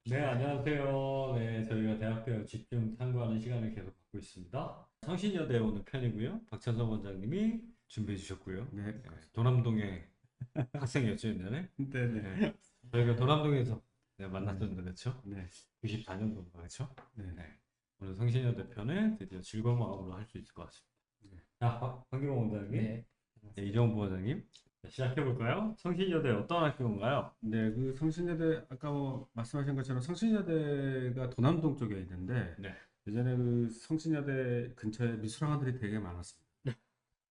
네, 안녕하세요. 네, 저희가 대학교 집중 탐구하는 시간을 계속 갖고 있습니다. 성신여대 오는 편이고요. 박찬성 원장님이 준비해 주셨고요. 네, 네, 도남동의 학생이었죠, 옛날에. 네, 네네. 저희가 도남동에서 네, 네, 만났었는데, 그렇죠? 네, 94년도인가, 그렇죠? 네, 네, 오늘 성신여대 편을 드디어 즐거운 마음으로 할 수 있을 것 같습니다. 네. 자, 황기범 원장님, 네, 네, 이정부 원장님, 자, 시작해볼까요? 성신여대 어떤 학교인가요? 네, 그 성신여대 아까 뭐 말씀하신 것처럼 성신여대가 도남동 쪽에 있는데 네, 예전에 그 성신여대 근처에 미술학원들이 되게 많았습니다.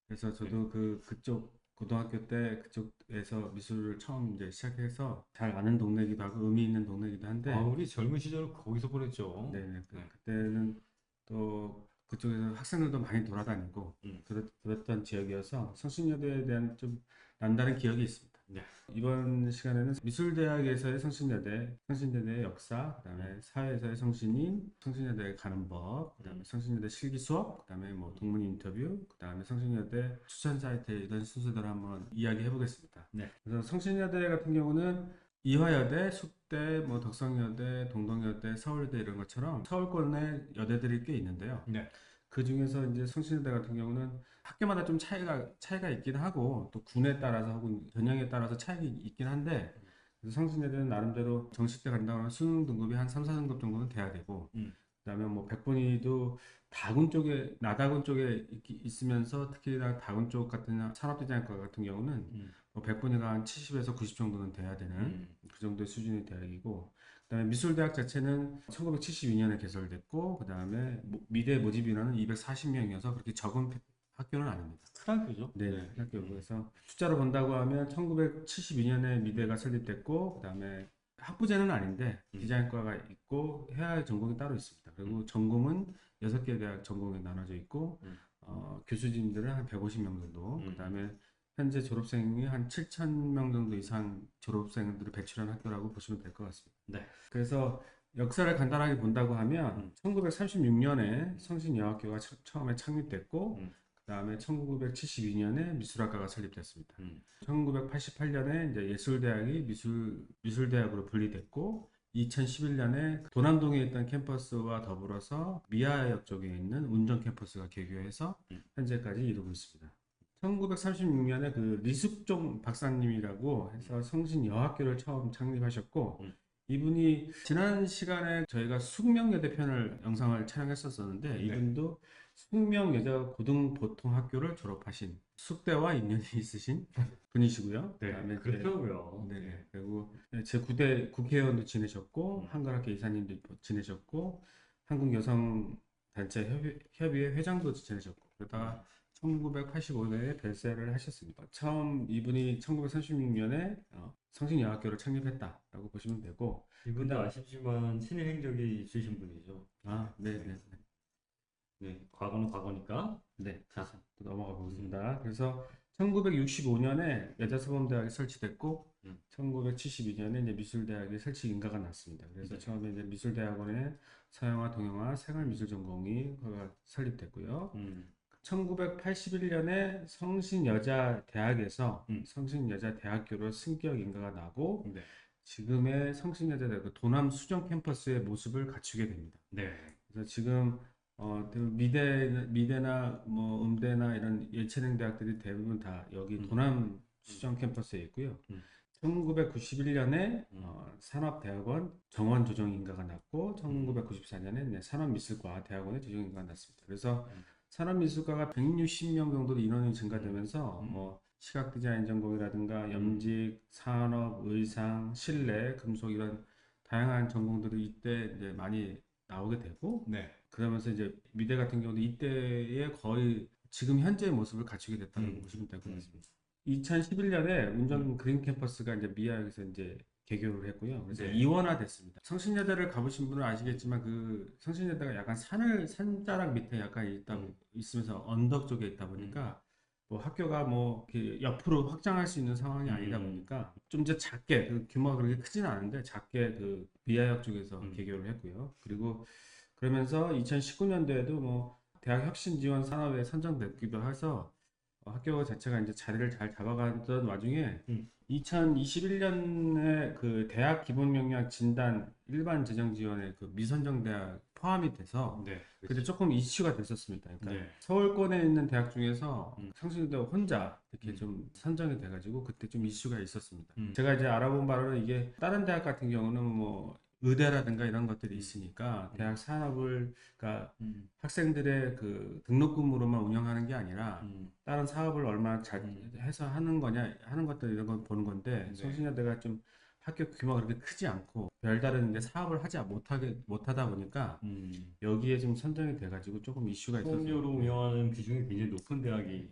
그래서 네. 저도 그쪽 고등학교 때 그쪽에서 미술을 처음 이제 시작해서 잘 아는 동네이기도 하고 의미 있는 동네이기도 아, 한데, 우리 젊은 시절을 거기서 보냈죠. 네, 네. 그때는 또 그쪽에서 학생들도 많이 돌아다니고 음. 그랬던 지역이어서 성신여대에 대한 좀 남다른 기억이 있습니다. 네. 이번 시간에는 미술대학에서의 성신여대, 성신여대의 역사, 그다음에 사회에서의 성신인, 성신여대에 가는 법, 그다음에 성신여대 실기 수업, 그다음에 뭐 동문 인터뷰, 그다음에 성신여대 추천 사이트 이런 순서대로 한번 이야기해 보겠습니다. 네. 그래서 성신여대 같은 경우는 이화여대, 숙대, 뭐 덕성여대, 동덕여대, 서울여대 이런 것처럼 서울권에 여대들이 꽤 있는데요. 네. 그 중에서 이제 성신여대 같은 경우는 학교마다 좀 차이가 있긴 하고 또 군에 따라서 혹은 전형에 따라서 차이가 있긴 한데 그래서 성신여대는 나름대로 정시대 간다고 하면 수능 등급이 한 3, 4등급 정도는 돼야 되고 음. 그다음에 뭐 백분위도 다군 쪽에 나다군 쪽에 있으면서 특히나 다군 쪽 같은 산업디자인과 같은 경우는 음. 뭐 백분위가 한 70에서 90 정도는 돼야 되는 음. 그 정도의 수준의 대학이고 그다음에 미술대학 자체는 1972년에 개설됐고 그다음에 미대 모집 인원은 240명이어서 그렇게 적은 학교는 아닙니다. 큰 학교죠. 네, 네. 학교. 그래서 숫자로 본다고 하면 1972년에 미대가 설립됐고, 그다음에 학부제는 아닌데 음. 디자인과가 있고 해야 할 전공이 따로 있습니다. 그리고 전공은 6개 대학 전공에 나눠져 있고, 음. 교수진들은 한 150명 정도, 음. 그다음에 현재 졸업생이 한 7,000명 정도 이상 졸업생들을 배출한 학교라고 보시면 될 것 같습니다. 네. 그래서 역사를 간단하게 본다고 하면 음. 1936년에 성신여학교가 처음에 창립됐고 음. 그다음에 1972년에 미술학과가 설립됐습니다. 음. 1988년에 이제 예술대학이 미술대학으로 분리됐고 2011년에 도남동에 있던 캠퍼스와 더불어서 미아역 쪽에 있는 운정 캠퍼스가 개교해서 음. 현재까지 이루고 있습니다. 1936년에 그 리숙종 박사님이라고 해서 성신여학교를 처음 창립하셨고 음. 이분이 지난 시간에 저희가 숙명여대 편을 영상을 촬영했었었는데 네. 이분도 숙명여자고등보통학교를 졸업하신 숙대와 인연이 있으신 분이시고요. 네. 그다음에 이제 그렇더라고요. 네, 네. 그리고 제9대 국회의원도 지내셨고 음. 한글학교 이사님도 지내셨고 한국여성단체 협의회 회장도 지내셨고 그러다가 1985년에 별세를 하셨습니다. 처음 이분이 1936년에 성신여학교를 창립했다라고 보시면 되고 이분도 그다음 아쉽지만 친일 행적이 있으신 분이죠. 네, 네. 네, 네. 과거는 과거니까. 네. 자. 또 넘어가 음. 보겠습니다. 그래서 1965년에 여자사범대학이 설치됐고 음. 1972년에 이제 미술대학이 설치 인가가 났습니다. 그래서 네. 처음에 이제 미술대학원에 서양화, 동양화, 생활미술 전공이 설립됐고요. 음. 1981년에 성신여자대학에서 음. 성신여자대학교로 승격 인가가 나고 네. 지금의 성신여자대학 그 도남 수정 캠퍼스의 모습을 갖추게 됩니다. 네. 그래서 지금 그 미대나 뭐 음대나 이런 예체능 대학들이 대부분 다 여기 도남 수정 캠퍼스에 있고요. 1991년에 음. 산업대학원 정원 조정 인가가 났고 1994년에 산업미술과 대학원의 조정 인가가 났습니다. 그래서 산업미술과가 160명 정도로 인원이 증가되면서 뭐 시각 디자인 전공이라든가 염직, 산업, 의상, 실내, 금속 이런 다양한 전공들이 이때 이제 많이 나오게 되고 네. 그러면서 이제 미대 같은 경우도 이때에 거의 지금 현재의 모습을 갖추게 됐다고 음. 보시면 될 것 같습니다. 2011년에 운전 그린 캠퍼스가 이제 미아에서 이제 개교를 했고요. 그래서 네. 이원화됐습니다. 성신여대를 가보신 분은 아시겠지만 그 성신여대가 약간 산자락 밑에 약간 있으면서 언덕 쪽에 있다 보니까 뭐 학교가 뭐 이렇게 옆으로 확장할 수 있는 상황이 아니다 보니까 좀 이제 작게 그 규모가 그렇게 크지는 않은데 작게 그 미아역 쪽에서 개교를 했고요. 그리고 그러면서 2019년도에도 뭐 대학 혁신 지원 산업에 선정됐기도 해서 학교 자체가 이제 자리를 잘 잡아가던 와중에 2021년에 그 대학 기본 역량 진단 일반 재정 지원에 그 미선정 대학 포함이 돼서 네, 그때 그렇죠. 조금 이슈가 됐었습니다. 그러니까 네. 서울권에 있는 대학 중에서 성신여대 혼자 이렇게 음. 좀 선정이 돼가지고 그때 좀 이슈가 있었습니다. 음. 제가 이제 알아본 바로는 이게 다른 대학 같은 경우는 뭐 의대라든가 이런 것들이 있으니까 대학 산업을 그러니까 음. 학생들의 그 등록금으로만 운영하는 게 아니라 음. 다른 사업을 얼마나 잘 해서 하는 거냐 하는 것들 이런 걸 보는 건데 네. 성신여대가 좀 학교 규모가 그렇게 크지 않고 별다른 이제 사업을 하지 못하다 보니까 여기에 좀 선정이 돼가지고 조금 이슈가 수업료로 있었어요. 운영하는 비중이 굉장히 높은 대학이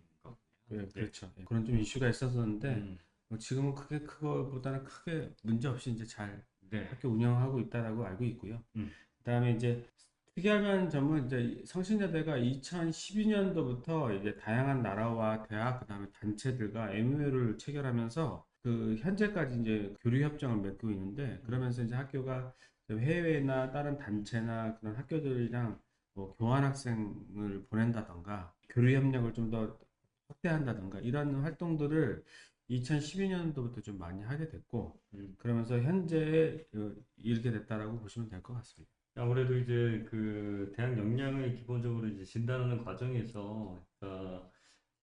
네, 그렇죠. 그런 좀 이슈가 있었었는데 음. 뭐 지금은 크게 그거보다는 크게 문제 없이 이제 잘 네. 학교 운영하고 있다라고 알고 있고요. 음. 그다음에 이제 특이한 점은 이제 성신여대가 2012년도부터 이제 다양한 나라와 대학 그다음에 단체들과 MOU를 체결하면서 그 현재까지 이제 교류 협정을 맺고 있는데 그러면서 이제 학교가 해외나 다른 단체나 그런 학교들이랑 뭐 교환 학생을 보낸다던가 교류 협력을 좀 더 확대한다던가 이런 활동들을 2012년도부터 좀 많이 하게 됐고 그러면서 현재 이렇게 됐다라고 보시면 될 것 같습니다. 아무래도 이제 그 대학 역량을 기본적으로 이제 진단하는 과정에서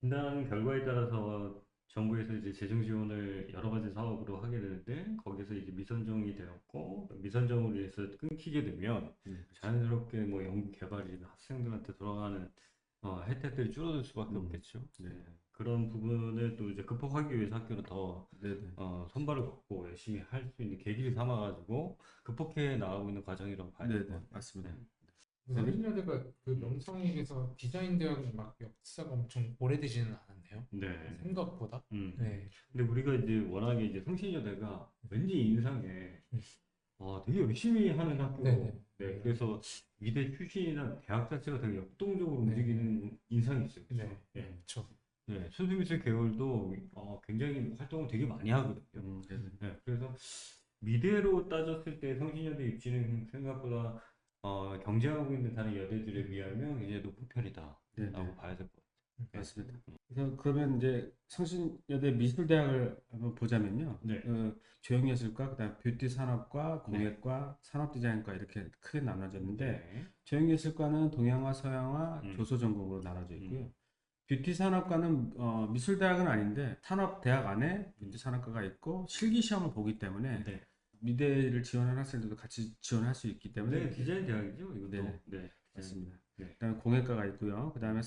진단하는 결과에 따라서 정부에서 이제 재정 지원을 여러 가지 사업으로 하게 되는데 거기서 이제 미선정이 되었고 미선정으로 해서 끊기게 되면 자연스럽게 뭐 연구 개발이나 학생들한테 돌아가는 혜택들이 줄어들 수밖에 없겠죠. 네. 그런 부분을 또 이제 극복하기 위해서 학교는 더 네네. 손발을 걷고 열심히 할 수 있는 계기를 삼아가지고 극복해 나가고 있는 과정이라고 봐야 될 것 네네. 같아요. 맞습니다. 성신여대가 그 명성에 비해서 디자인 대학은 막 역사가 엄청 오래되지는 않았네요. 네. 생각보다. 네. 근데 우리가 이제 워낙에 이제 성신여대가 왠지 인상에 되게 열심히 하는 학교. 네네. 네. 그래서 미대 출신이나 대학 자체가 되게 역동적으로 네. 움직이는 인상이 있어요. 그죠? 네. 예. 그렇죠. 네. 순수미술 계열도 굉장히 활동을 되게 많이 하거든요. 네네. 네. 그래서 미대로 따졌을 때 성신여대 입지는 생각보다 경쟁하고 있는 다른 여대들에 비하면 굉장히 높은 편이다라고 네네. 봐야 될 것 같아요. 맞습니다. 그래서 그러면 이제 성신여대 미술대학을 한번 보자면요. 네. 조형예술과 그다음 뷰티 산업과 공예과 산업디자인과 이렇게 크게 나눠졌는데 네. 조형예술과는 동양화, 서양화, 조소 전공으로 나눠져 있고요. 뷰티 산업과는 미술대학은 아닌데 산업대학 안에 뷰티 산업과가 있고 실기 시험을 보기 때문에 네. 미대를 지원하는 학생들도 같이 지원할 수 있기 때문에 네, 디자인 대학이죠, 이것도. 네. 네. 맞습니다. 네. 그다음에 공예과가 있고요. 그다음에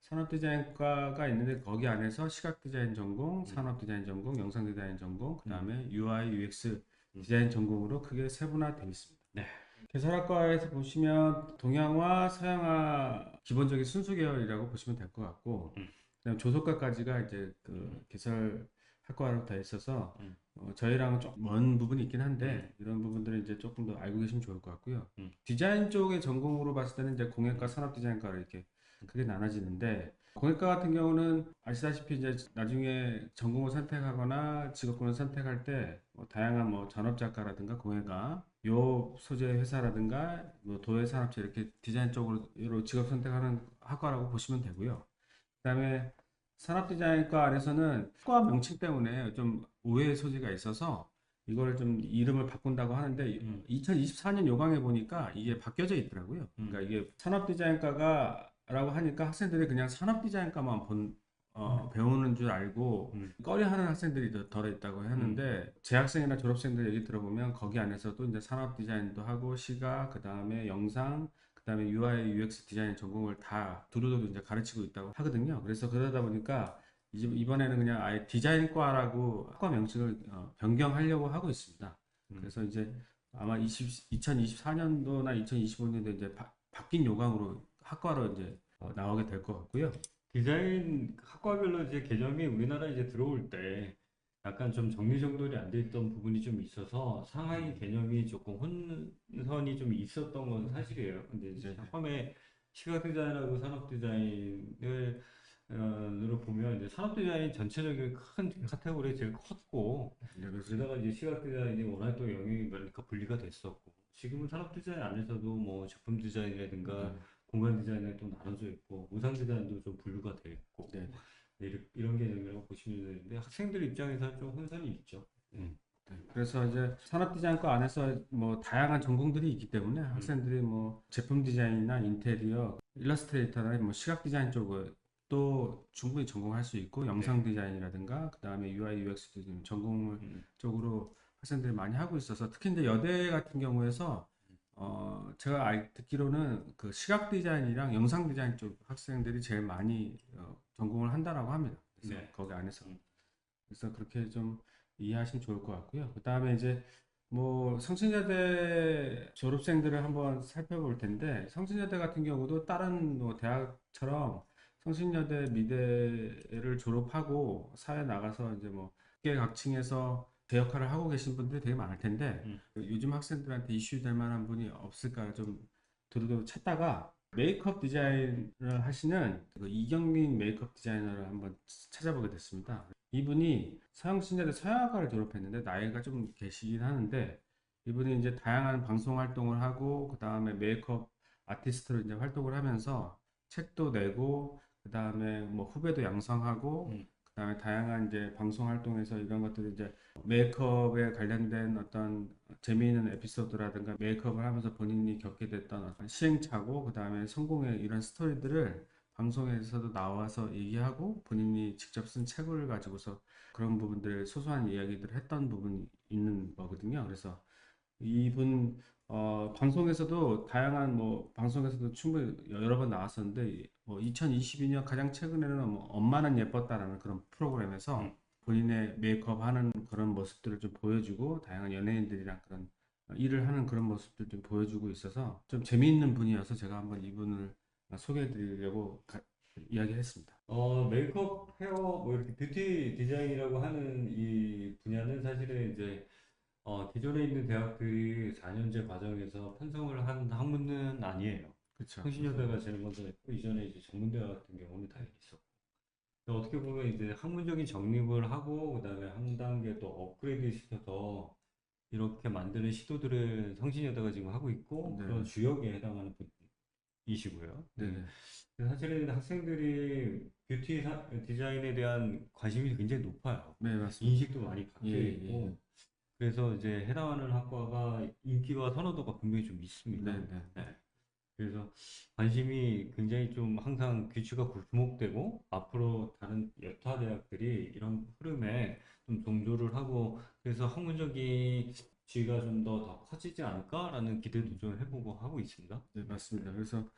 산업디자인과가 있는데 거기 안에서 시각디자인 전공, 산업디자인 전공, 영상디자인 전공, 그다음에 UI, UX 디자인 전공으로 크게 세분화되어 있습니다. 네. 개설학과에서 보시면 동양화, 서양화 기본적인 순수 계열이라고 보시면 될 것 같고, 그다음 조속과까지가 이제 그 개설학과로 다 있어서 저희랑은 조금 먼 부분이 있긴 한데 이런 부분들은 이제 조금 더 알고 계시면 좋을 것 같고요. 디자인 쪽의 전공으로 봤을 때는 이제 공예과, 산업디자인과로 이렇게 크게 나눠지는데 공예과 같은 경우는 아시다시피 이제 나중에 전공을 선택하거나 직업군을 선택할 때 뭐 다양한 뭐 전업작가라든가 공예가 요 소재 회사라든가 뭐 도예산업체 이렇게 디자인 쪽으로 직업 선택하는 학과라고 보시면 되고요. 그다음에 산업디자인과 안에서는 학과 명칭 때문에 좀 오해의 소지가 있어서 이거를 좀 이름을 바꾼다고 하는데 2024년 요강에 보니까 이게 바뀌어져 있더라고요. 그러니까 이게 산업디자인과라고 하니까 학생들이 그냥 산업디자인과만 배우는 줄 알고 꺼려하는 학생들이 덜 있다고 하는데 재학생이나 졸업생들 얘기 들어보면 거기 안에서도 이제 산업디자인도 하고 시각, 그다음에 영상, 그다음에 UI, UX 디자인 전공을 다 두루두루 이제 가르치고 있다고 하거든요. 그래서 그러다 보니까 이제 이번에는 그냥 아예 디자인과라고 학과 명칭을 변경하려고 하고 있습니다. 그래서 이제 아마 2024년도나 2025년도 이제 바뀐 요강으로 학과로 이제 나오게 될 것 같고요. 디자인 학과별로 이제 개념이 우리나라 이제 들어올 때 약간 좀 정리정돈이 안 돼 있던 부분이 좀 있어서 상하이 개념이 조금 혼선이 좀 있었던 건 사실이에요. 근데 이제 처음에 시각 디자인하고 산업 디자인을 으로 보면 이제 산업 디자인 전체적인 큰 카테고리가 제일 컸고 그러다가 이제 시각 디자인이 워낙 또 영역이 많으니까 분리가 됐었고 지금은 산업 디자인 안에서도 뭐 제품 디자인이라든가 공간 디자인에 또 나눠져 있고 의상 디자인도 좀 분류가 돼 있고 네. 이런 개념이라고 보시면 되는데 학생들 입장에서는 좀 혼선이 있죠. 네. 그래서 이제 산업 디자인과 안에서 뭐 다양한 전공들이 있기 때문에 학생들이 뭐 제품 디자인이나 인테리어, 일러스트레이터나 뭐 시각 디자인 쪽을 또 충분히 전공할 수 있고 영상 디자인이라든가 그다음에 UI UX도 지금 전공을 쪽으로 학생들이 많이 하고 있어서 특히 이제 여대 같은 경우에서 제가 듣기로는 그 시각 디자인이랑 영상 디자인 쪽 학생들이 제일 많이 전공을 한다라고 합니다. 그래서 네. 거기 안에서 그래서 그렇게 좀 이해하시면 좋을 것 같고요. 그다음에 이제 뭐 성신여대 졸업생들을 한번 살펴볼 텐데 성신여대 같은 경우도 다른 뭐 대학처럼 성신여대 미대를 졸업하고 사회 나가서 이제 뭐 각계각층에서 제 역할을 하고 계신 분들이 되게 많을 텐데 요즘 학생들한테 이슈될 만한 분이 없을까 좀 두루두루 찾다가 메이크업 디자인을 하시는 그 이경민 메이크업 디자이너를 한번 찾아보게 됐습니다. 이분이 서영신대대 서양학과를 졸업했는데 나이가 좀 계시긴 하는데 이분이 이제 다양한 방송 활동을 하고 그 다음에 메이크업 아티스트로 이제 활동을 하면서 책도 내고 그 다음에 뭐 후배도 양성하고 그 다음에 다양한 이제 방송 활동에서 이런 것들을 이제 메이크업에 관련된 어떤 재미있는 에피소드라든가 메이크업을 하면서 본인이 겪게 됐던 어떤 시행착오 그 다음에 성공의 이런 스토리들을 방송에서도 나와서 얘기하고 본인이 직접 쓴 책을 가지고서 그런 부분들 소소한 이야기들을 했던 부분이 있는 거거든요. 그래서 이분 방송에서도 다양한 뭐 방송에서도 충분히 여러 번 나왔었는데 뭐 2022년 가장 최근에는 뭐 엄마는 예뻤다라는 그런 프로그램에서 본인의 메이크업 하는 그런 모습들을 좀 보여주고 다양한 연예인들이랑 그런 일을 하는 그런 모습들 좀 보여주고 있어서 좀 재미있는 분이어서 제가 한번 이분을 소개해드리려고 이야기했습니다. 메이크업, 헤어, 뭐 이렇게 뷰티 디자인이라고 하는 이 분야는 사실은 이제 기존에 있는 대학들이 4년제 과정에서 편성을 한 학문은 아니에요. 그렇죠. 성신여대가 제일 먼저 했고 이전에 이제 전문대학 같은 경우는 당연히 있었고 어떻게 보면 이제 학문적인 정립을 하고 그다음에 한 단계 또 업그레이드 시켜서 이렇게 만드는 시도들을 성신여대가 지금 하고 있고 네. 그런 주역에 해당하는 분이시고요. 네네. 사실은 학생들이 뷰티 디자인에 대한 관심이 굉장히 높아요. 네, 맞습니다. 인식도 많이 바뀌어 예, 있고 그래서 이제 해당하는 학과가 인기와 선호도가 분명히 좀 있습니다. 네, 네. 네. 그래서 관심이 굉장히 좀 항상 규칙과 주목되고 앞으로 다른 여타 대학들이 이런 흐름에 좀 동조를 하고 그래서 학문적인 지위가 좀 더 커지지 않을까라는 기대도 좀 해보고 하고 있습니다. 네, 맞습니다. 그래서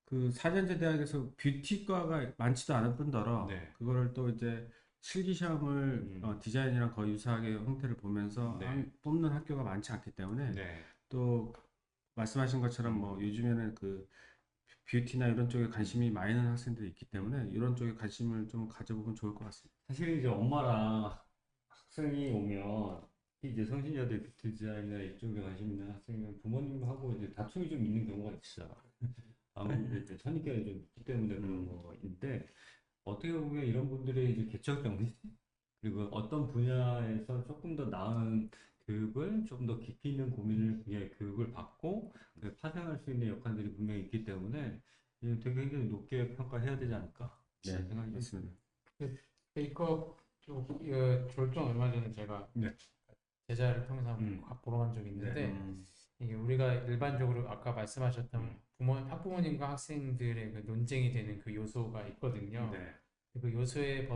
그 사전제 대학에서 뷰티과가 많지도 않을 뿐더러 네. 그거를 또 이제 실기 시험을 디자인이랑 거의 유사하게 형태를 보면서 네. 뽑는 학교가 많지 않기 때문에 네. 또 말씀하신 것처럼 뭐 요즘에는 그 뷰티나 이런 쪽에 관심이 많이 있는 학생들이 있기 때문에 이런 쪽에 관심을 좀 가져보면 좋을 것 같습니다. 사실 이제 엄마랑 학생이 오면 이제 성신여대 뷰티 디자인이나 이쪽에 관심 있는 학생은 부모님하고 이제 다툼이 좀 있는 경우가 있어요. 아무래도 이제 선입견이 좀 있기 때문에 그런 거인데 어떻게 보면 이런 분들의 이제 개척 정신 그리고 어떤 분야에서 조금 더 나은 교육을 좀 더 깊이 있는 고민을 위해 교육을 받고 파생할 수 있는 역할들이 분명히 있기 때문에 이게 되게 굉장히 높게 평가해야 되지 않을까 네, 생각이 맞습니다. 메이크업 쪽 졸전 얼마 전에 제가 네. 제자를 통해서 한번 보러 간 적이 있는데 이게 우리가 일반적으로 아까 말씀하셨던 학부모님과 학생들의 그 논쟁이 되는 그 요소가 있거든요. 네. 그 요소에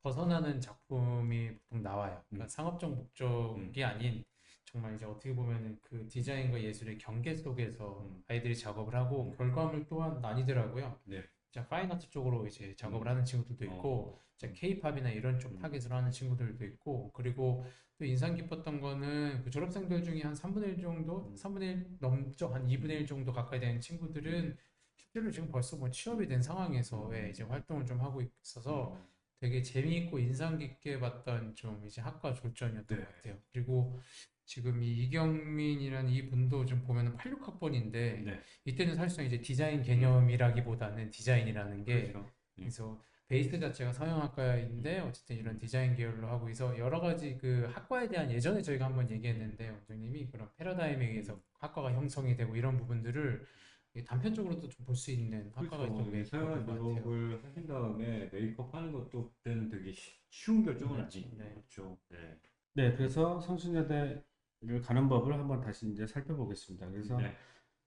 벗어나는 작품이 보통 나와요. 그러니까 상업적 목적이 아닌 정말 이제 어떻게 보면은 그 디자인과 예술의 경계 속에서 아이들이 작업을 하고 결과물 또한 나뉘더라고요. 네. 진짜 파인아트 쪽으로 이제 작업을 하는 친구들도 있고, 진짜 케이팝이나 이런 쪽 타겟으로 하는 친구들도 있고, 그리고 또 인상 깊었던 거는 그 졸업생들 중에 한 3분의 1 정도, 3분의 1 넘죠. 한 2분의 1 정도 가까이 되는 친구들은 실제로 지금 벌써 뭐 취업이 된 상황에서 이제 활동을 좀 하고 있어서 되게 재미있고 인상 깊게 봤던 좀 이제 학과 졸전이었던 네. 것 같아요. 그리고 지금 이 이경민이라는 이 분도 좀 보면은 86학번인데 네. 이때는 사실상 이제 디자인 개념이라기보다는 디자인이라는 게 그렇죠. 그래서 베이스 자체가 서양학과인데 어쨌든 이런 디자인 계열로 하고 있어 여러 가지 그 학과에 대한 예전에 저희가 한번 얘기했는데 원장님이 그런 패러다임에 의해서 학과가 형성이 되고 이런 부분들을 이게 단편적으로도 좀 볼 수 있는 학과가 그렇죠. 좀 서양화 있는 것 같아요. 졸업을 하신 다음에 메이크업 하는 것도 그때는 되게 쉬운 결정은 그렇죠. 아니죠. 네. 그렇죠. 네. 네, 그래서 성신여대를 가는 법을 한번 다시 이제 살펴보겠습니다. 그래서 네.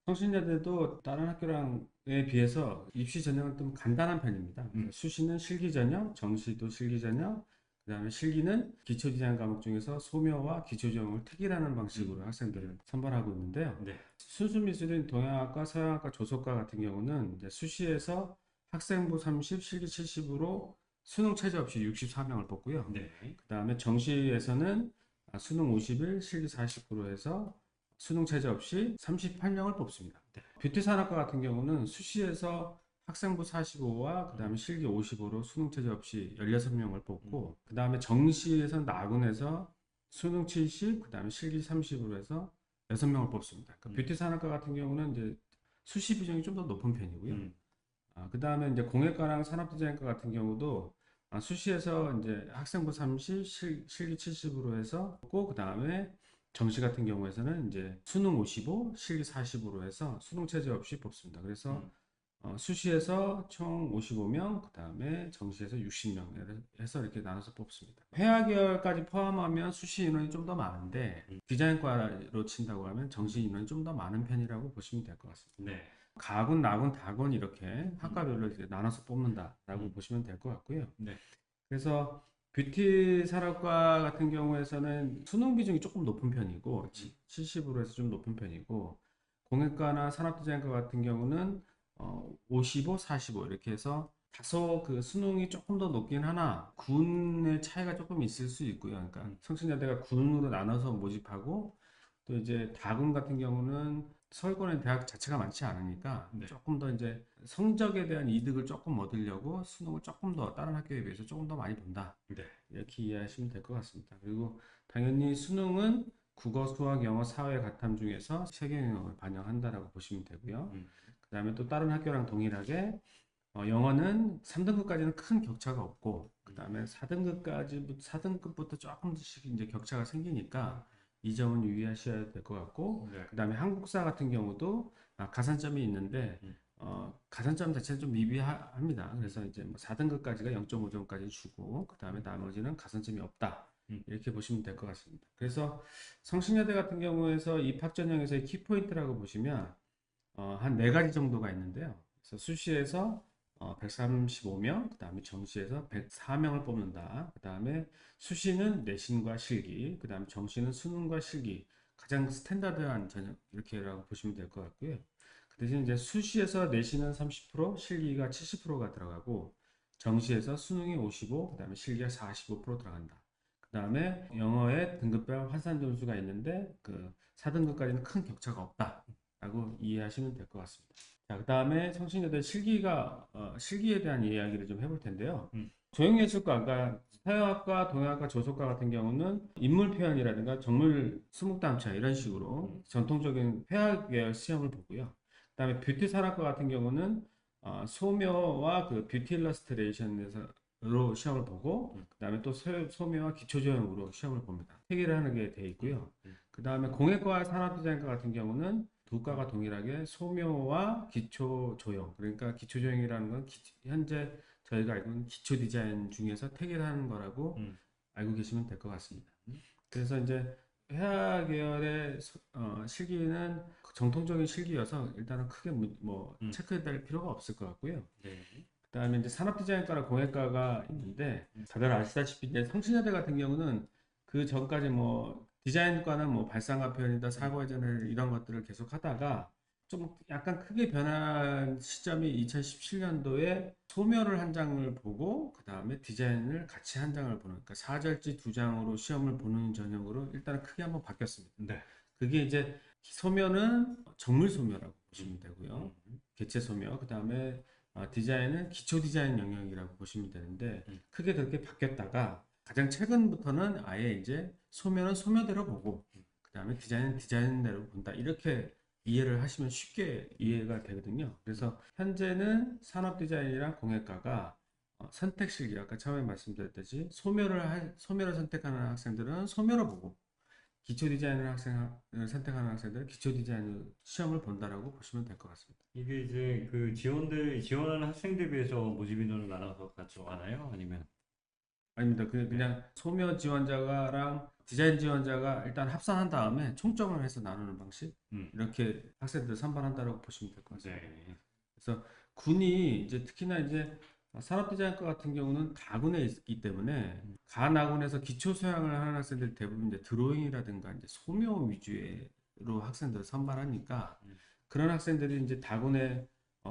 성신여대도 다른 학교랑에 비해서 입시 전형은 좀 간단한 편입니다. 수시는 실기 전형, 정시도 실기 전형, 그다음에 실기는 기초 디자인 과목 중에서 소묘와 기초 조형을 특일하는 방식으로 학생들을 선발하고 있는데요. 네. 순수 미술인 동양학과, 서양학과, 조속과 같은 경우는 이제 수시에서 학생부 30, 실기 70으로 수능 최저 없이 64명을 뽑고요. 네. 그다음에 정시에서는 수능 51, 실기 40% 해서 수능 최저 없이 38명을 뽑습니다. 뷰티 산업과 같은 경우는 수시에서 학생부 45와 그다음에 실기 55로 수능 최저 없이 16명을 뽑고 그다음에 정시에서 나군에서 수능 70, 그다음에 실기 30으로 해서 6명을 뽑습니다. 뷰티 산업과 같은 경우는 이제 수시 비중이 좀 더 높은 편이고요. 그다음에 이제 공예과랑 산업디자인과 같은 경우도 수시에서 이제 학생부 30, 실기 70으로 해서 뽑고 그다음에 정시 같은 경우에서는 이제 수능 55, 실기 40으로 해서 수능 최저 없이 뽑습니다. 그래서 수시에서 총 55명, 그다음에 정시에서 60명 해서 이렇게 나눠서 뽑습니다. 회화 계열까지 포함하면 수시 인원이 좀 더 많은데 디자인과로 친다고 하면 정시 인원이 좀 더 많은 편이라고 보시면 될 것 같습니다. 네. 가군, 나군, 다군 이렇게 학과별로 이제 나눠서 뽑는다라고 보시면 될 것 같고요. 네. 그래서 뷰티 산업과 같은 경우에서는 수능 비중이 조금 높은 편이고 70으로 해서 좀 높은 편이고 공예과나 산업디자인과 같은 경우는 55, 45 이렇게 해서 다소 그 수능이 조금 더 높긴 하나 군의 차이가 조금 있을 수 있고요. 그러니까 성신여대가 군으로 나눠서 모집하고 또 이제 다군 같은 경우는 서울권의 대학 자체가 많지 않으니까 네. 조금 더 이제 성적에 대한 이득을 조금 얻으려고 수능을 조금 더 다른 학교에 비해서 조금 더 많이 본다. 네. 이렇게 이해하시면 될 것 같습니다. 그리고 당연히 수능은 국어, 수학, 영어, 사회, 가탐 중에서 세계 영역을 반영한다라고 보시면 되고요. 그다음에 또 다른 학교랑 동일하게 영어는 3등급까지는 큰 격차가 없고 그다음에 4등급부터 조금씩 이제 격차가 생기니까 이 점은 유의하셔야 될 것 같고 네. 그다음에 한국사 같은 경우도 가산점이 있는데 가산점 자체는 좀 미비합니다. 그래서 이제 뭐 4등급까지가 0.5점까지 주고 그다음에 나머지는 가산점이 없다. 이렇게 보시면 될 것 같습니다. 그래서 성신여대 같은 경우에서 입학 전형에서의 키포인트라고 보시면 한 네 가지 정도가 있는데요. 그래서 수시에서 135명, 그 다음에 정시에서 104명을 뽑는다. 그 다음에 수시는 내신과 실기, 그 다음에 정시는 수능과 실기. 가장 스탠다드한 전형, 이렇게라고 보시면 될 것 같고요. 그 대신 이제 수시에서 내신은 30%, 실기가 70%가 들어가고, 정시에서 수능이 55, 그 다음에 실기가 45% 들어간다. 그 다음에 영어의 등급별 환산 점수가 있는데, 그 4등급까지는 큰 격차가 없다. 라고 이해하시면 될 것 같습니다. 자, 그 다음에 성신여대 실기에 대한 이야기를 좀 해볼 텐데요. 조형예술과, 그러니까 서양학과, 동양학과, 조속과 같은 경우는 인물 표현이라든가 정물 수묵담차 이런 식으로 전통적인 회화 계열 시험을 보고요. 그 다음에 뷰티 산업과 같은 경우는 소묘와 그 뷰티 일러스트레이션에서로 시험을 보고 그 다음에 또 소묘와 기초조형으로 시험을 봅니다. 세 개를 하는 게 돼 있고요. 그 다음에 공예과 산업디자인과 같은 경우는 두 과가 동일하게 소묘와 기초 조형, 그러니까 기초 조형이라는 건 현재 저희가 알고 있는 기초 디자인 중에서 택일하는 거라고 알고 계시면 될 것 같습니다. 그래서 이제 회화 계열의 실기는 정통적인 실기여서 일단은 크게 뭐 체크해야 필요가 없을 것 같고요. 네. 그다음에 이제 산업디자인과랑 공예과가 있는데 다들 아시다시피 이제 성신여대 같은 경우는 그 전까지 뭐 디자인과는 뭐 발상과 표현이다 사고회전을 이런 것들을 계속 하다가 좀 약간 크게 변한 시점이 2017년도에 소묘를 한 장을 보고 그 다음에 디자인을 같이 한 장을 보는 그러니까 사절지 두 장으로 시험을 보는 전형으로 일단 크게 한번 바뀌었습니다. 네. 그게 이제 소묘는 정물 소묘라고 보시면 되고요. 개체 소묘 그 다음에 디자인은 기초 디자인 영역이라고 보시면 되는데 크게 그렇게 바뀌었다가 가장 최근부터는 아예 이제 소묘는 소묘대로 보고 그 다음에 디자인은 디자인대로 본다 이렇게 이해를 하시면 쉽게 이해가 되거든요. 그래서 현재는 산업 디자인이랑 공예과가 선택 실기 아까 처음에 말씀드렸듯이 소묘를 선택하는 학생들은 소묘를 보고 기초 디자인을 선택하는 학생들은 기초 디자인 시험을 본다라고 보시면 될 것 같습니다. 이게 이제 그 지원하는 학생들 비해서 모집 인원을 나눠서 가져가나요? 아니면 아닙니다. 그냥 소묘 지원자가랑 디자인 지원자가 일단 합산한 다음에 총점을 해서 나누는 방식 음. 이렇게 학생들을 선발한다라고 보시면 될 것 같습니다. 네. 그래서 군이 이제 특히나 이제 산업디자인과 같은 경우는 가군에 있기 때문에 가나군에서 기초 수양을 하는 학생들 대부분 이제 드로잉이라든가 이제 소묘 위주로 학생들을 선발하니까 그런 학생들이 이제 다군에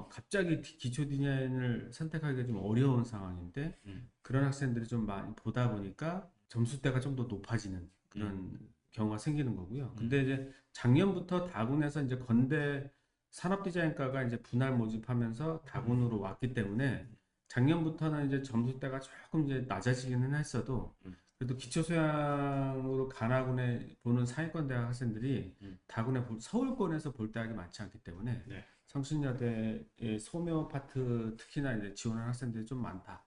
갑자기 기초 디자인을 선택하기가 좀 어려운 상황인데 그런 학생들이 좀 많이 보다 보니까 점수대가 좀 더 높아지는 그런 경우가 생기는 거고요. 근데 이제 작년부터 다군에서 이제 건대 산업디자인과가 이제 분할 모집하면서 다군으로 왔기 때문에 작년부터는 이제 점수대가 조금 이제 낮아지기는 했어도 그래도 기초 수양으로 가나군에 보는 상위권 대학 학생들이 다군에 서울권에서 볼 대학이 많지 않기 때문에 네. 성신여대의 소묘 파트 특히나 이제 지원하는 학생들이 좀 많다.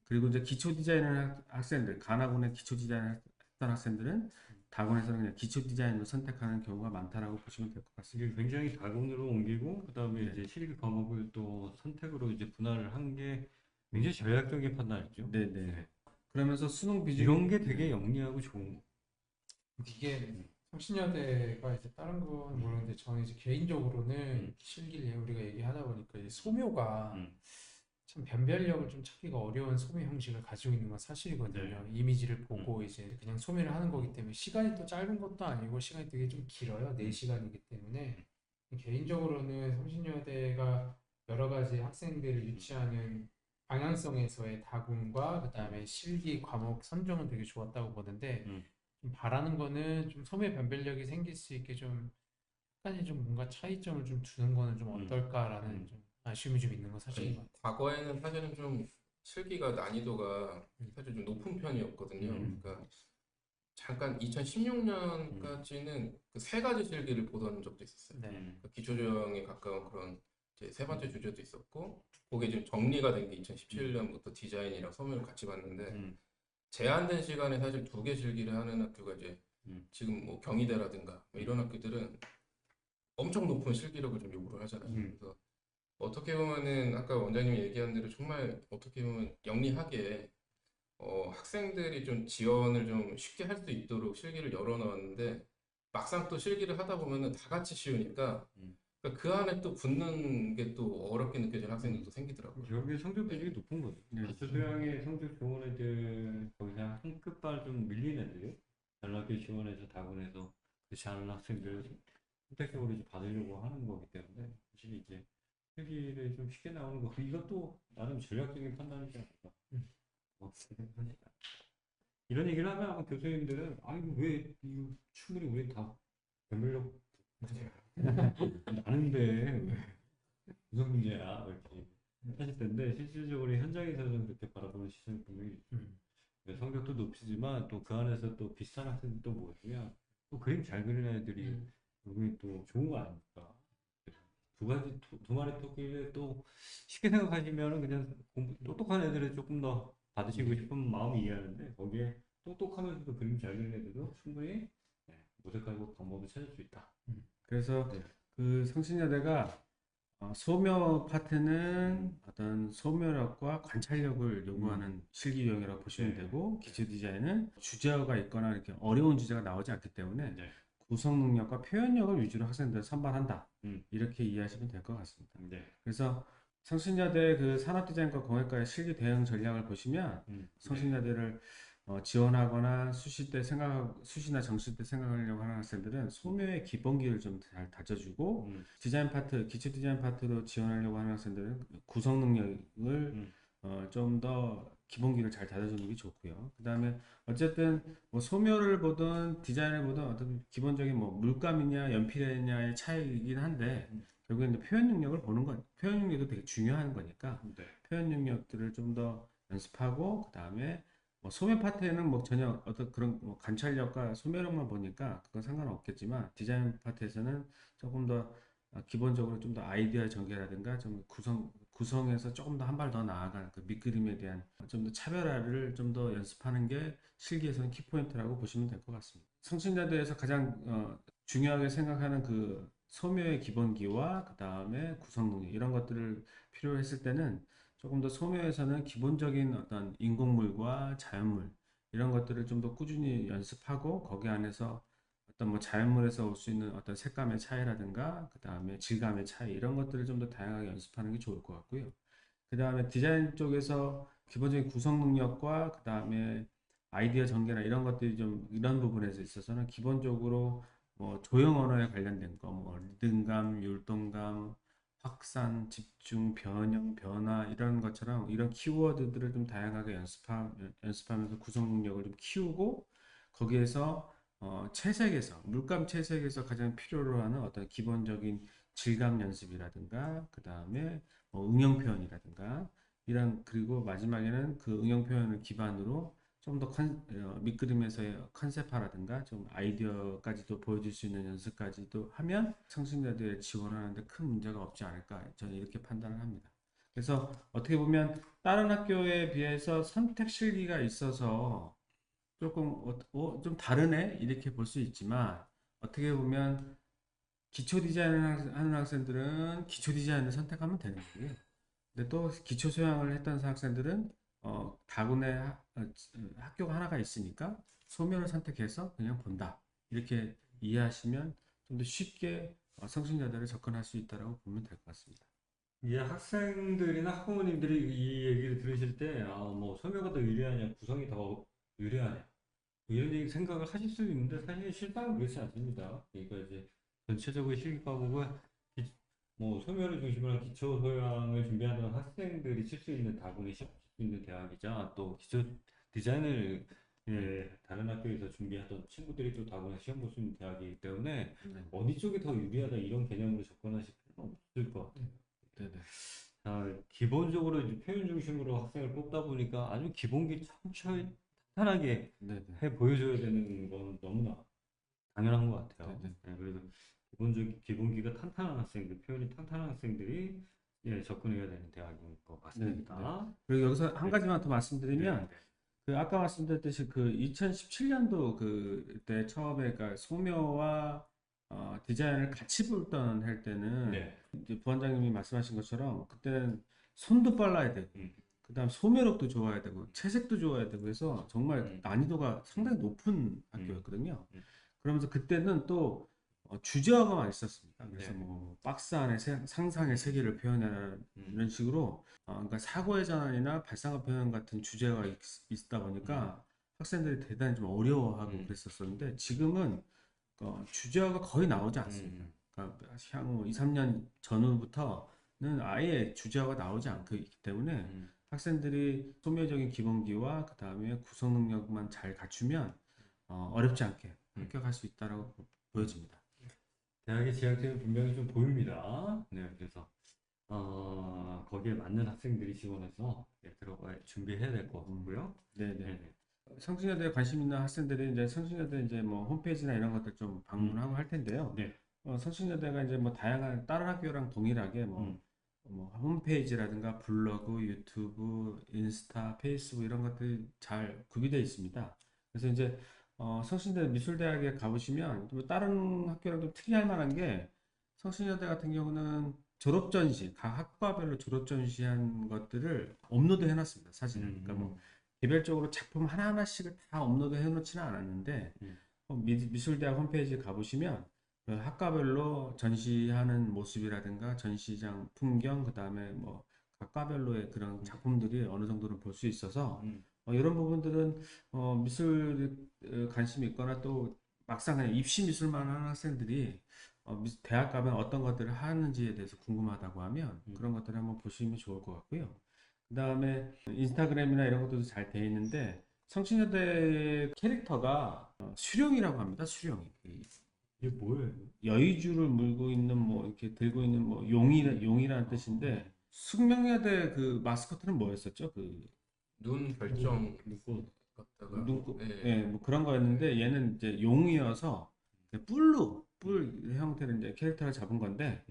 그리고 이제 기초 디자인을 학생들, 가나군의 기초 디자인을 했던 학생들은 다군에서는 그냥 기초 디자인을 선택하는 경우가 많다라고 보시면 될 것 같습니다. 이게 굉장히 다군으로 옮기고 그다음에 네. 이제 실기 과목을 또 선택으로 이제 분할을 한 게 굉장히 전략적인 판단이죠. 네네. 그러면서 수능 비중이 이런 게 되게 영리하고 좋은 거. 이게 성신여대가 이제 다른 건 모르는데 저는 이제 개인적으로는 실기를 우리가 얘기하다 보니까 이제 소묘가 참 변별력을 좀 찾기가 어려운 소묘 형식을 가지고 있는 건 사실이거든요. 이미지를 보고 이제 그냥 소묘를 하는 거기 때문에 시간이 또 짧은 것도 아니고 시간이 되게 좀 길어요. 4시간이기 때문에 개인적으로는 성신여대가 여러 가지 학생들을 유치하는 방향성에서의 다군과 그다음에 실기 과목 선정은 되게 좋았다고 보는데 좀 바라는 거는 좀 소묘 변별력이 생길 수 있게 좀 약간의 좀 뭔가 차이점을 좀 두는 거는 좀 어떨까라는 좀 아쉬움이 좀 있는 건 사실인 것 같아요. 과거에는 사실은 좀 실기가 난이도가 사실 좀 높은 편이었거든요. 그러니까 잠깐 2016년까지는 그 세 가지 실기를 보던 적도 있었어요. 네. 그러니까 기초조형에 가까운 그런 이제 세 번째 주제도 있었고, 그게 지금 정리가 된 게 2017년부터 디자인이랑 소묘를 같이 봤는데 제한된 시간에 사실 2개 실기를 하는 학교가 이제 지금 뭐 경희대라든가 뭐 이런 학교들은 엄청 높은 실기력을 좀 요구를 하잖아요. 그래서 어떻게 보면은 아까 원장님이 얘기한 대로 정말 어떻게 보면 영리하게 학생들이 좀 지원을 좀 쉽게 할 수 있도록 실기를 열어놨는데 막상 또 실기를 하다 보면은 다 같이 쉬우니까 그러니까 그 안에 또 붙는 게 또 어렵게 느껴지는 학생들도 생기더라고요. 결국에 성적 비중이 높은 거죠. 기초 수양의 성적 좋은 애들 거기서 한 급발 좀 밀린 애들 전학교 지원해서 다군에서 그렇지 않은 학생들 선택적으로 이제 받으려고 하는 거기 때문에 사실 이제 실기를 좀 쉽게 나오는 거 이것도 나름 전략적인 판단이지 않을까. 이런 얘기를 하면 아마 교수님들은 아 이거 왜 이거 충분히 우리 다 변별력 나는데 왜 무슨 문제야 이렇게 하실 텐데 실질적으로 현장에서는 그렇게 바라보는 시선이 분명히 있죠. 성적도 높이지만 또 그 안에서 또 비슷한 학생들도 모이면 또 그림 잘 그리는 애들이 결국에 또 좋은 거 아닙니까? 두 마리 토끼를 또 쉽게 생각하시면은 그냥 똑똑한 애들을 조금 더 받으시고 싶은 마음이 이해하는데 거기에 똑똑하면서도 그림 잘 그리는 애들도 충분히 모색하고 방법을 찾을 수 있다. 그래서 그 성신여대가 소묘 파트는 어떤 소묘력과 관찰력을 요구하는 실기 유형이라고 보시면 되고 기초 디자인은 주제어가 있거나 이렇게 어려운 주제가 나오지 않기 때문에 구성 능력과 표현력을 위주로 학생들을 선발한다. 이렇게 이해하시면 될 것 같습니다. 그래서 성신여대 그 산업디자인과 공예과의 실기 대응 전략을 보시면 성신여대를 지원하거나 수시나 정시 때 생각하려고 하는 학생들은 소묘의 기본기를 좀 잘 다져주고 디자인 파트, 기초 디자인 파트로 지원하려고 하는 학생들은 구성 능력을 좀 더 기본기를 잘 다져주는 게 좋고요. 그 다음에 어쨌든 뭐 소묘를 보든 디자인을 보든 어떤 기본적인 뭐 물감이냐 연필이냐의 차이이긴 한데 결국에는 표현 능력을 보는 건 표현 능력도 되게 중요한 거니까 표현 능력들을 좀 더 연습하고 그 다음에 뭐 소매 파트에는 뭐 전혀 어떤 그런 뭐 관찰력과 소매력만 보니까 그건 상관없겠지만 디자인 파트에서는 조금 더 기본적으로 좀 더 아이디어 전개라든가 좀 구성에서 조금 더 한 발 더 나아가는 그 밑그림에 대한 좀 더 차별화를 좀 더 연습하는 게 실기에서는 키포인트라고 보시면 될 것 같습니다. 성신여대에서 가장 중요하게 생각하는 그 소묘의 기본기와 그 다음에 구성 능력 이런 것들을 필요로 했을 때는 조금 더 소묘에서는 기본적인 어떤 인공물과 자연물 이런 것들을 좀 더 꾸준히 연습하고 거기 안에서 어떤 뭐 자연물에서 올 수 있는 어떤 색감의 차이라든가 그 다음에 질감의 차이 이런 것들을 좀 더 다양하게 연습하는 게 좋을 것 같고요. 그 다음에 디자인 쪽에서 기본적인 구성 능력과 그 다음에 아이디어 전개나 이런 것들이 좀 이런 부분에서 있어서는 기본적으로 뭐 조형 언어에 관련된 거, 뭐 리듬감, 율동감, 확산, 집중, 변형, 변화 이런 것처럼 이런 키워드들을 좀 다양하게 연습하면서 구성 능력을 좀 키우고 거기에서 채색에서 물감 채색에서 가장 필요로 하는 어떤 기본적인 질감 연습이라든가 그 다음에 응용 표현이라든가 이런 그리고 마지막에는 그 응용 표현을 기반으로 좀 더 밑그림에서의 컨셉화라든가 좀 아이디어까지도 보여줄 수 있는 연습까지도 하면 성신여대에 지원하는데 큰 문제가 없지 않을까 저는 이렇게 판단을 합니다. 그래서 어떻게 보면 다른 학교에 비해서 선택 실기가 있어서 조금 좀 다르네 이렇게 볼 수 있지만 어떻게 보면 기초 디자인을 하는 학생들은 기초 디자인을 선택하면 되는 거고요. 근데 또 기초 소양을 했던 학생들은 다군의 학교가 하나가 있으니까 소면을 선택해서 그냥 본다. 이렇게 이해하시면 좀 더 쉽게 성신여대를 접근할 수 있다고 보면 될 것 같습니다. 이제 학생들이나 학부모님들이 이 얘기를 들으실 때, 뭐, 소묘가 더 유리하냐, 구성이 더 유리하냐, 뭐 이런 얘기 생각을 하실 수 있는데, 사실 실상은 그렇지 않습니다. 그러니까 이제 전체적으로 실기과목은 뭐, 소묘를 중심으로 한 기초 소양을 준비하는 학생들이 칠 수 있는 다분히 칠 수 있는 대학이자, 또 기초 디자인을 다른 학교에서 준비하던 친구들이 또 다분히 시험 볼 수 있는 대학이기 때문에, 어디 쪽이 더 유리하다 이런 개념으로 접근하실 필요는 없을 것 같아요. 네네. 기본적으로 이제 표현 중심으로 학생을 뽑다 보니까 아주 기본기 천천히 탄탄하게 네네. 해 보여줘야 되는 건 너무나 당연한 것 같아요. 네네. 그래서 기본기가 탄탄한 학생들, 표현이 탄탄한 학생들이 접근해야 되는 대학인 것 같습니다. 그리고 여기서 한 네. 가지만 더 말씀드리면 네. 그 아까 말씀드렸듯이 그 2017년도 그때 처음에 그러니까 소묘와 디자인을 같이 볼던 할 때는 네. 이제 부원장님이 말씀하신 것처럼 그때는 손도 빨라야 되고 그다음 소묘력도 좋아야 되고 채색도 좋아야 되고 해서 정말 난이도가 상당히 높은 학교였거든요. 그러면서 그때는 또 주제어가 있었습니다. 그래서 네. 뭐 박스 안에 상상의 세계를 표현하는 이런 식으로 그러니까 사고의 전환이나 발상의 표현 같은 주제가 있다 보니까 학생들이 대단히 좀 어려워하고 그랬었었는데 지금은 주제어가 거의 나오지 않습니다. 그러니까 향후 2, 3년 전후부터는 아예 주제어가 나오지 않기 때문에 학생들이 소묘적인 기본기와 그 다음에 구성 능력만 잘 갖추면 어렵지 않게 합격할 수 있다고 보여집니다. 대학의 지향점이 분명히 좀 보입니다. 네, 그래서 거기에 맞는 학생들이 지원해서 들어가 준비해야 될 것 같고요. 네네. 네. 성신여대에 관심 있는 학생들이 이제 성신여대 이제 뭐 홈페이지나 이런 것들 좀 방문하고 할 텐데요. 네. 성신여대가 이제 뭐 다양한 다른 학교랑 동일하게 뭐 홈페이지라든가 블로그, 유튜브, 인스타, 페이스북 이런 것들이 잘 구비되어 있습니다. 그래서 이제 성신여대 미술대학에 가보시면 또 다른 학교랑 좀 특이할 만한 게 성신여대 같은 경우는 졸업 전시, 각 학과별로 졸업 전시한 것들을 업로드 해놨습니다. 사진을. 그러니까 뭐 개별적으로 작품 하나하나씩을 다 업로드 해놓지는 않았는데 미술대학 홈페이지에 가보시면 그 학과별로 전시하는 모습이라든가 전시장 풍경 그다음에 뭐 각 과별로의 그런 작품들이 어느 정도는 볼 수 있어서 이런 부분들은 미술 관심이 있거나 또 막상 그냥 입시 미술만 하는 학생들이 대학 가면 어떤 것들을 하는지에 대해서 궁금하다고 하면 그런 것들을 한번 보시면 좋을 것 같고요. 그 다음에 인스타그램이나 이런 것들도 잘 돼 있는데 성신여대 캐릭터가 수령이라고 합니다. 수령이. 이게 뭐예요? 여의주를 물고 있는 뭐 이렇게 들고 있는 뭐 용이라는 뜻인데 숙명여대 그 마스코트는 뭐였었죠? 그 눈 별점 갖다가 눈곱 네. 예, 뭐 그런 거였는데 얘는 이제 용이어서 뿔 형태를 이제 캐릭터를 잡은 건데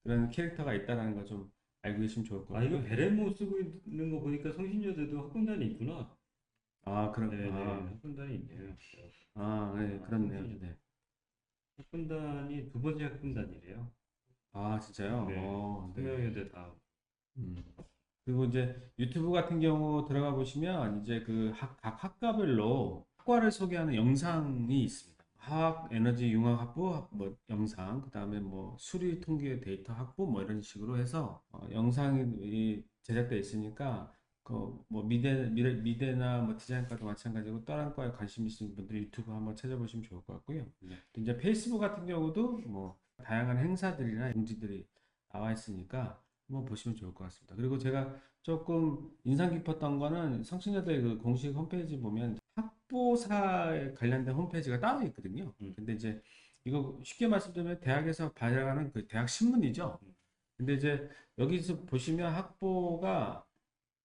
그런 캐릭터가 있다라는 거 좀 알고 계시면 좋을 것 이거 같고요. 베레모 쓰고 있는 거 보니까 성신여대도 학군단이 있구나. 아, 그럼, 네네, 아, 학군단이 있네요. 네, 그렇네요. 네. 학군단이 두 번째 학군단이래요. 아, 진짜요? 네, 네. 수명여대 다음. 음. 그리고 이제 유튜브 같은 경우 들어가 보시면 이제 그 각 학과별로 학과를 소개하는 영상이 있습니다. 화학, 에너지, 융합 학부 뭐 영상, 그다음에 뭐 수리 통계 데이터 학부 뭐 이런 식으로 해서 영상이 제작되어 있으니까 그 뭐 미대나 뭐 디자인과도 마찬가지고 다른 과에 관심 있으신 분들이 유튜브 한번 찾아보시면 좋을 것 같고요. 네. 또 이제 페이스북 같은 경우도 뭐 다양한 행사들이나 공지들이 나와 있으니까 한번 보시면 좋을 것 같습니다. 그리고 제가 조금 인상 깊었던 거는 성신여대 그 공식 홈페이지 보면 학보사에 관련된 홈페이지가 따로 있거든요. 근데 이제 이거 쉽게 말씀드리면 대학에서 발행하는 그 대학 신문이죠. 근데 이제 여기서 보시면 학보가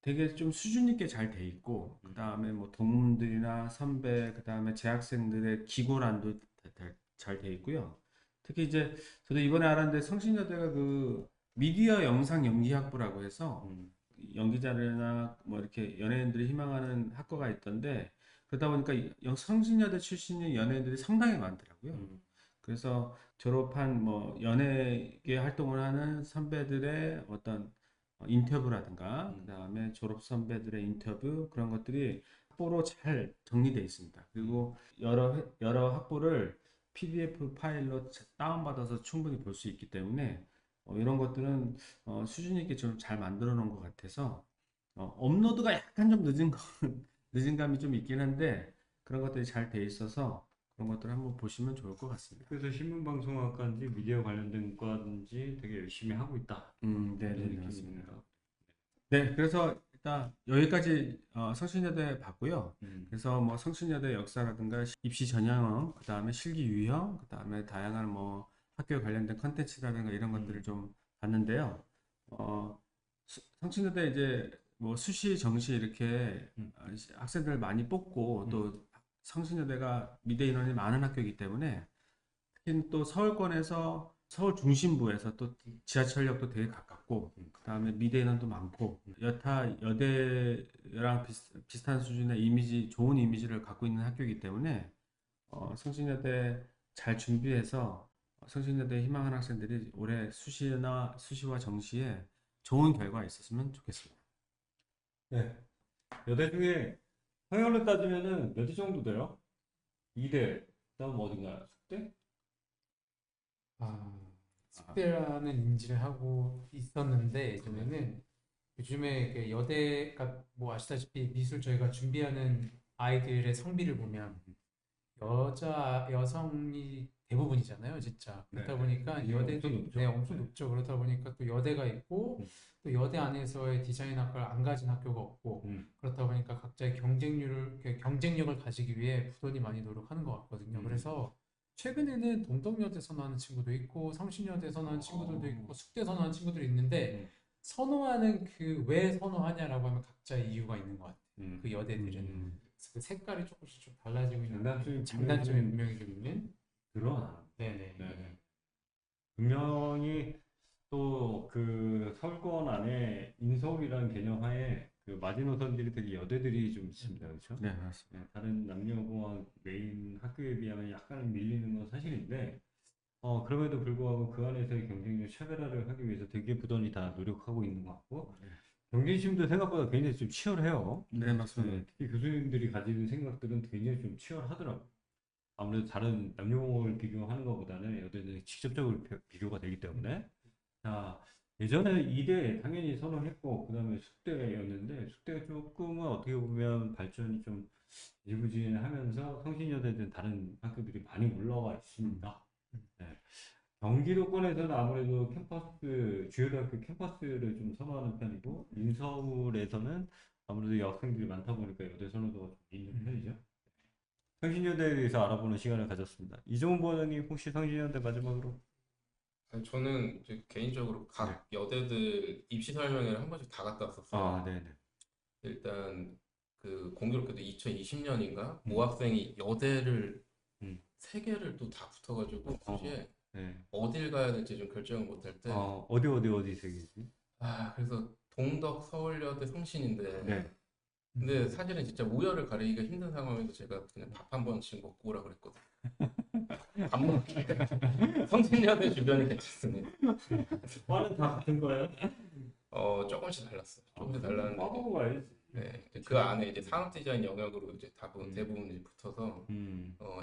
되게 좀 수준 있게 잘 돼 있고, 그 다음에 뭐 동문들이나 선배, 그 다음에 재학생들의 기고란도 잘 돼 있고요. 특히 이제 저도 이번에 알았는데 성신여대가 그 미디어 영상 연기학부라고 해서 연기자들이나 뭐 이렇게 연예인들이 희망하는 학과가 있던데 그러다 보니까 성신여대 출신의 연예인들이 상당히 많더라고요. 그래서 졸업한 뭐 연예계 활동을 하는 선배들의 어떤 인터뷰라든가 그다음에 졸업 선배들의 인터뷰 그런 것들이 학보로 잘 정리되어 있습니다. 그리고 여러 학보를 PDF 파일로 다운받아서 충분히 볼 수 있기 때문에 이런 것들은 수준 있게 좀 잘 만들어 놓은 것 같아서 업로드가 약간 좀 늦은 감이 좀 있긴 한데 그런 것들이 잘 돼 있어서 그런 것들을 한번 보시면 좋을 것 같습니다. 그래서 신문방송학과인지 미디어 관련된 과인지 되게 열심히 하고 있다. 이런 네네, 느낌이 맞습니다. 듭니다. 네, 그래서 일단 여기까지 성신여대 봤고요. 음, 그래서 뭐 성신여대 역사라든가 입시 전형형, 그 다음에 실기 유형, 그 다음에 다양한 뭐 학교 관련된 컨텐츠라든가 이런 것들을 좀 봤는데요. 성신여대 이제 뭐 수시, 정시 이렇게 음, 학생들 많이 뽑고 또 성신여대가 미대 인원이 많은 학교이기 때문에 특히 또 서울권에서 서울 중심부에서 또 지하철역도 되게 가깝고 그다음에 미대 인원도 많고 여타 여대랑 비슷한 수준의 이미지 좋은 이미지를 갖고 있는 학교이기 때문에 성신여대 잘 준비해서 성신여대 희망하는 학생들이 올해 수시와 정시에 좋은 결과 있었으면 좋겠습니다. 네. 여대 중에 서열로 따지면은 몇 대 정도 돼요? 2대, 그다음 어딘가요? 숙대? 숙대라는 인지를 하고 있었는데 예전에는 요즘에 그 여대가 뭐 아시다시피 미술 저희가 준비하는 아이들의 성비를 보면 여성이 대부분이잖아요, 진짜. 네, 그렇다 네. 보니까 비중이 여대도 엄청 높죠. 네, 엄청 네. 높죠. 그렇다 보니까 또 여대가 있고 또 여대 안에서의 디자인 학과를 안 가진 학교가 없고 그렇다 보니까 각자의 경쟁력을 가지기 위해 부단히 많이 노력하는 것 같거든요. 그래서 최근에는 동덕여대 선호하는 친구도 있고 성신여대 선호하는 친구들도 있고 숙대 선호하는 친구들이 있는데 선호하는 그 왜 선호하냐라고 하면 각자의 이유가 있는 것 같아요. 그 여대들은. 그래서 그 색깔이 조금씩 좀 달라지고 있는 장단점이 분명히 좀 있는. 드러나. 네네. 네. 분명히 또 그 서울권 안에 인서울이라는 개념 하에 그 마지노선들이 되게 여대들이 좀 있습니다. 그렇죠? 네, 맞습니다. 네, 다른 남녀공학 메인 학교에 비하면 약간 밀리는 건 사실인데 그럼에도 불구하고 그 안에서의 경쟁력 차별화를 하기 위해서 되게 부단히 다 노력하고 있는 것 같고 경쟁심도 생각보다 굉장히 좀 치열해요. 네, 맞습니다. 네, 특히 교수님들이 가지는 생각들은 굉장히 좀 치열하더라고요. 아무래도 다른 남녀공학을 비교하는 것보다는 여대는 직접적으로 비교가 되기 때문에 자, 예전에 이대 당연히 선호했고 그다음에 숙대였는데 숙대가 조금은 어떻게 보면 발전이 좀 지지부진하면서 성신여대든 다른 학교들이 많이 올라와 있습니다. 네. 경기도권에서는 아무래도 주요 대학교 캠퍼스를 좀 선호하는 편이고 인서울에서는 아무래도 여학생들이 많다 보니까 여대 선호도가 좀 있는 편이죠. 성신여대에 대해서 알아보는 시간을 가졌습니다. 이종훈 부원장님 혹시 성신여대 마지막으로 아니, 저는 이제 개인적으로 각 여대들 입시 설명회를 한 번씩 다 갔다 왔었어요. 네네. 일단 그 공교롭게도 2020년인가 음. 모학생이 여대를 음. 세 개를 또 다 붙어가지고 수시에 네. 어딜 가야 될지 좀 결정을 못할 때 어디 세계지? 그래서 동덕 서울여대 성신인데 네. 근데 사실은 진짜 우열을 가리기가 힘든 상황에서 제가 그냥 밥 한 번씩 먹고 오라 그랬거든. 밥 먹기. 성신여대 주변이 괜찮습니다. 과는 다 같은 거예요? 조금씩 달랐어요. 조금씩 달랐는데 과보고 가야지. 네, 그 안에 이제 산업 디자인 영역으로 이제 대부분 이제 붙어서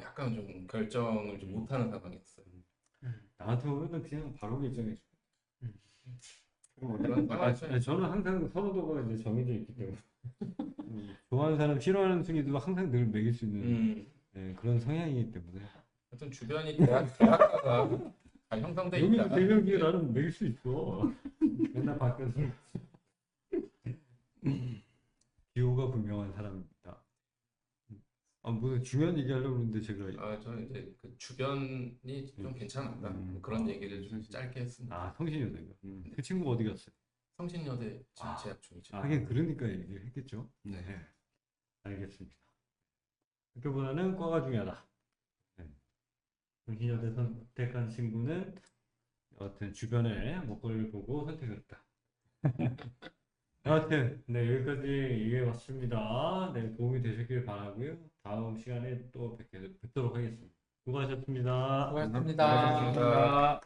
약간 좀 결정을 좀 못하는 상황이었어요. 나한테 오면은 그냥 바로 결정해 줘. 그런 상황에서 저는 항상 선호도가 이제 정해져 있기 때문에 좋아하는 사람, 싫어하는 순위도 항상 늘 매길 수 있는 그런 성향이기 때문에 하여튼 주변이 대학가가 잘 형성돼 여기도 있다. 대명기에 나는 매길 수 있어. 맨날 바뀌어서 기호가 분명한 사람입니다. 무슨 중요한 얘기 하려고 그러는데 제가 저는 이제 그 주변이 좀 괜찮았다. 그런 얘기를 좀 짧게 했습니다. 성신여대가 그 친구가 어디 갔어요? 성신여대 지금 재학 중이죠. 하긴 그러니까 얘기를 했겠죠. 네. 알겠습니다. 학교보다는 과가 중요하다. 성신여대 선택한 친구는 여하튼 주변의 목걸이를 보고 선택을 했다. 여하튼 네, 여기까지 얘기해봤습니다. 네, 도움이 되셨길 바라고요. 다음 시간에 또 뵙도록 하겠습니다. 수고하셨습니다. 수고하셨습니다. 감사합니다.